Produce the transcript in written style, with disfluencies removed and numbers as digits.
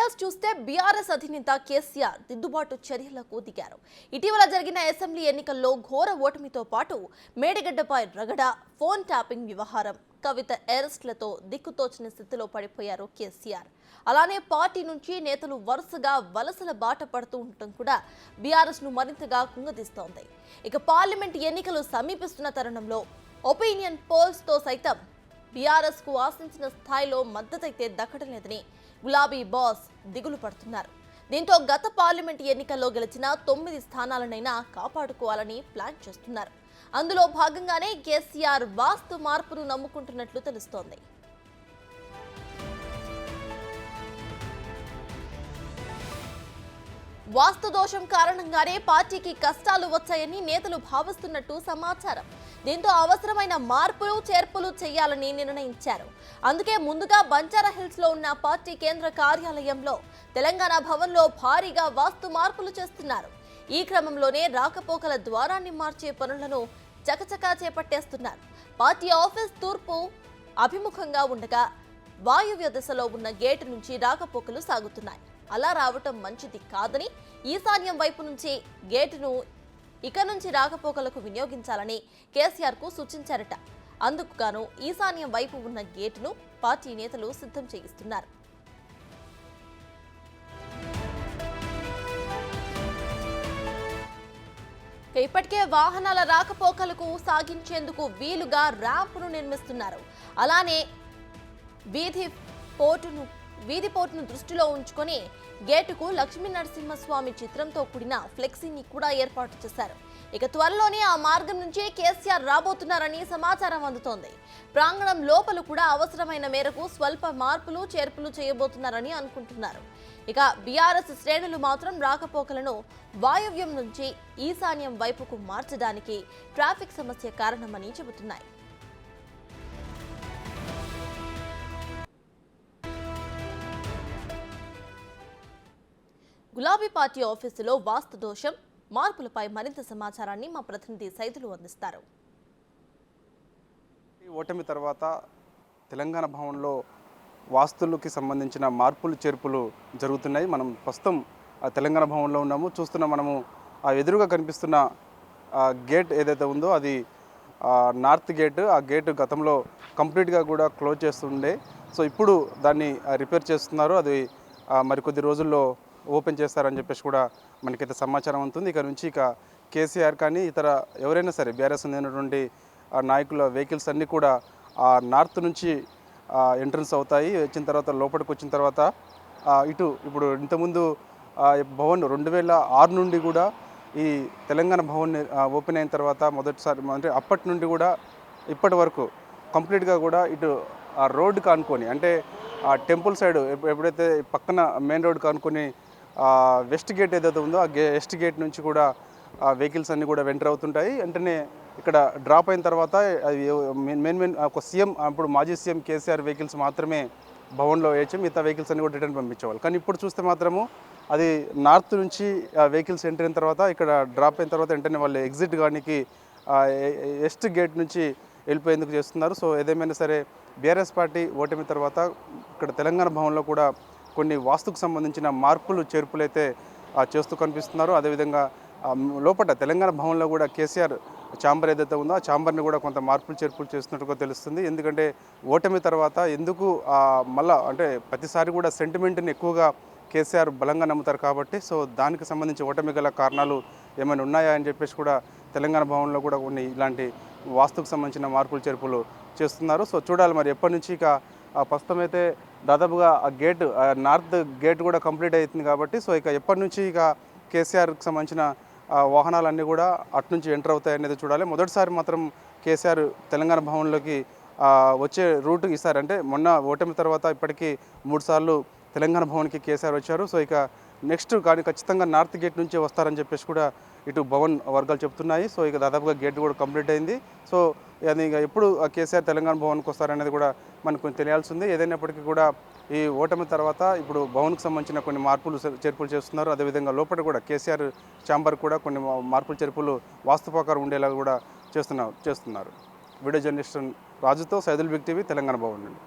Details చూస్తే BRS అధినేత కేసీఆర్ దిద్దుబాటు చర్యలకు దిగారు. ఇటీవల జరిగిన అసెంబ్లీ ఎన్నికల్లో ఘోర ఓటమితో పాటు మేడిగడ్డపై రగడ, ఫోన్ ట్యాపింగ్ వ్యవహారం, కవిత అరెస్టులతో దిక్కుతోచని స్థితిలో పడిపోయారు కేసీఆర్. అలానే పార్టీ నుంచి నేతలు వరుసగా వలసల బాట పడుతూ ఉండటం కూడా బీఆర్ఎస్ ను మరింతగా కుంగదీస్తోంది. ఇక పార్లమెంట్ ఎన్నికలు సమీపిస్తున్న తరుణంలో ఒపీనియన్ పోల్స్ తో సైతం బీఆర్ఎస్ కు ఆశించిన స్థాయిలో మద్దతైతే దక్కడం లేదని గులాబీ బాస్ దిగులు పడుతున్నారు. దీంతో గత పార్లమెంట్ ఎన్నికల్లో గెలిచిన 9 స్థానాలనైనా కాపాడుకోవాలని ప్లాన్ చేస్తున్నారు. అందులో భాగంగానే కేసీఆర్ వాస్తు మార్పును నమ్ముకుంటున్నట్లు తెలుస్తోంది. వాస్తు దోషం కారణంగానే పార్టీకి కష్టాలు వచ్చాయని నేతలు భావిస్తున్నట్టు సమాచారం. దీంతో అవసరమైన మార్పులు చేర్పులు చేయాలని నిర్ణయించారు. అందుకే ముందుగా బంజారాహిల్స్ లో ఉన్న పార్టీ కేంద్ర కార్యాలయంలో తెలంగాణ భవన్లో భారీగా వాస్తు మార్పులు చేస్తున్నారు. ఈ క్రమంలోనే రాకపోకల ద్వారాన్ని మార్చే పనులను చకచకా చేపట్టేస్తున్నారు. పార్టీ ఆఫీస్ తూర్పు అభిముఖంగా ఉండగా వాయువ్య దిశలో ఉన్న గేటు నుంచి రాకపోకలు సాగుతున్నాయి. అలా రావటం మంచిది కాదని ఈశాన్యం వైపు నుంచి గేటును ఇక నుంచి రాకపోకలకు వినియోగించాలని కేసీఆర్ కు సూచించారట. అందుకు గాను ఈశాన్యం వైపు ఉన్న గేటును పార్టీ నేతలు సిద్ధం చేయిస్తున్నారు. ఇప్పటికే వాహనాల రాకపోకలకు సాగించేందుకు వీలుగా ర్యాంపును నిర్మిస్తున్నారు. అలానే వీధి పోర్టును దృష్టిలో ఉంచుకొని గేటుకు లక్ష్మీ నరసింహస్వామి చిత్రంతో కూడిన ఫ్లెక్సీని కూడా ఏర్పాటు చేశారు. ఇక త్వరలోనే ఆ మార్గం నుంచి కేసీఆర్ రాబోతున్నారని సమాచారం అందుతోంది. ప్రాంగణం లోపల కూడా అవసరమైన మేరకు స్వల్ప మార్పులు చేర్పులు చేయబోతున్నారని అనుకుంటున్నారు. ఇక బీఆర్ఎస్ శ్రేణులు మాత్రం రాకపోకలను వాయువ్యం నుంచి ఈశాన్యం వైపుకు మార్చడానికి ట్రాఫిక్ సమస్య కారణమని చెబుతున్నాయి. గులాబీ పార్టీ ఆఫీసులో వాస్తు దోషం, మార్పులపై మరింత సమాచారాన్ని మా ప్రతినిధి సైదులు అందిస్తారు. ఓటమి తర్వాత తెలంగాణ భవన్లో వాస్తులకి సంబంధించిన మార్పులు చేర్పులు జరుగుతున్నాయి. మనం ప్రస్తుతం తెలంగాణ భవన్లో ఉన్నాము. చూస్తున్న మనము ఆ ఎదురుగా కనిపిస్తున్న గేట్ ఏదైతే ఉందో అది నార్త్ గేట్. ఆ గేట్ గతంలో కంప్లీట్గా కూడా క్లోజ్ చేస్తుండే. సో ఇప్పుడు దాన్ని రిపేర్ చేస్తున్నారు. అది మరికొద్ది రోజుల్లో ఓపెన్ చేస్తారని చెప్పేసి కూడా మనకైతే సమాచారం ఉంటుంది. ఇక నుంచి కేసీఆర్ కానీ ఇతర ఎవరైనా సరే బీఆర్ఎస్ ఉన్నటువంటి నాయకుల వెహికల్స్ అన్నీ కూడా నార్త్ నుంచి ఎంట్రన్స్ అవుతాయి. వచ్చిన తర్వాత లోపలికి వచ్చిన తర్వాత ఇప్పుడు ఇంతకుముందు భవన్ 2006 నుండి కూడా ఈ తెలంగాణ భవన్ ఓపెన్ అయిన తర్వాత మొదటిసారి అంటే అప్పటి నుండి కూడా ఇప్పటి వరకు కంప్లీట్గా కూడా ఇటు ఆ రోడ్డు కానుకొని అంటే ఆ టెంపుల్ సైడ్ ఎప్పుడైతే పక్కన మెయిన్ రోడ్ కానుకొని వెస్ట్ గేట్ ఏదైతే ఉందో ఆ వెస్ట్ గేట్ నుంచి కూడా వెహికల్స్ అన్నీ కూడా ఎంటర్ అవుతుంటాయి. వెంటనే ఇక్కడ డ్రాప్ అయిన తర్వాత మెయిన్ ఒక సీఎం అప్పుడు మాజీ సీఎం కేసీఆర్ వెహికల్స్ మాత్రమే భవన్లో వేయచ్చు, మిగతా వెహికల్స్ అన్ని కూడా రిటర్న్ పంపించేవాళ్ళు. కానీ ఇప్పుడు చూస్తే మాత్రము అది నార్త్ నుంచి వెహికల్స్ ఎంటర్ అయిన తర్వాత ఇక్కడ డ్రాప్ అయిన తర్వాత వెంటనే వాళ్ళు ఎగ్జిట్ కానికి వెస్ట్ గేట్ నుంచి వెళ్ళిపోయేందుకు చేస్తున్నారు. సో ఏదేమైనా సరే బీఆర్ఎస్ పార్టీ ఓటమి తర్వాత ఇక్కడ తెలంగాణ భవన్లో కూడా కొన్ని వాస్తుకు సంబంధించిన మార్పులు చేర్పులు అయితే చేస్తూ కనిపిస్తున్నారు. అదేవిధంగా లోపల తెలంగాణ భవన్లో కూడా కేసీఆర్ ఛాంబర్ ఏదైతే ఉందో ఆ ఛాంబర్ని కూడా కొంత మార్పులు చేర్పులు చేస్తున్నట్టుగా తెలుస్తుంది. ఎందుకంటే ఓటమి తర్వాత ఎందుకు మళ్ళా అంటే ప్రతిసారి కూడా సెంటిమెంట్ని ఎక్కువగా కేసీఆర్ బలంగా నమ్ముతారు కాబట్టి సో దానికి సంబంధించి ఓటమి గల కారణాలు ఏమైనా ఉన్నాయా అని చెప్పేసి కూడా తెలంగాణ భవన్లో కూడా కొన్ని ఇలాంటి వాస్తుకు సంబంధించిన మార్పులు చేర్పులు చేస్తున్నారు. సో చూడాలి మరి ఎప్పటి నుంచి ప్రస్తుతం అయితే దాదాపుగా ఆ గేట్ నార్త్ గేట్ కూడా కంప్లీట్ అవుతుంది కాబట్టి సో ఎప్పటి నుంచి కేసీఆర్కి సంబంధించిన వాహనాలన్నీ కూడా అటు నుంచి ఎంటర్ అవుతాయి అనేది చూడాలి. మొదటిసారి మాత్రం కేసీఆర్ తెలంగాణ భవన్లోకి వచ్చే రూట్ ఈసారి అంటే మొన్న ఓటమి తర్వాత ఇప్పటికీ 3 సార్లు తెలంగాణ భవన్కి కేసీఆర్ వచ్చారు. సో నెక్స్ట్ కానీ ఖచ్చితంగా నార్త్ గేట్ నుంచి వస్తారని చెప్పేసి కూడా ఇటు భవన్ వర్గాలు చెప్తున్నాయి. సో దాదాపుగా గేట్ కూడా కంప్లీట్ అయింది. సో అది ఎప్పుడు కేసీఆర్ తెలంగాణ భవన్కి వస్తారనేది కూడా మనకు తెలియాల్సి ఉంది. ఏదైనప్పటికీ కూడా ఈ ఓటమి తర్వాత ఇప్పుడు భవన్కి సంబంధించిన కొన్ని మార్పులు చేర్పులు చేస్తున్నారు. అదేవిధంగా లోపల కూడా కేసీఆర్ ఛాంబర్ కూడా కొన్ని మార్పులు చేర్పులు వాస్తు ప్రకారం ఉండేలా కూడా చేస్తున్నారు. వీడియో జర్నలిస్ట్ రాజుతో సైదుల్ బిగ్ టీవీ తెలంగాణ భవన్ నుండి.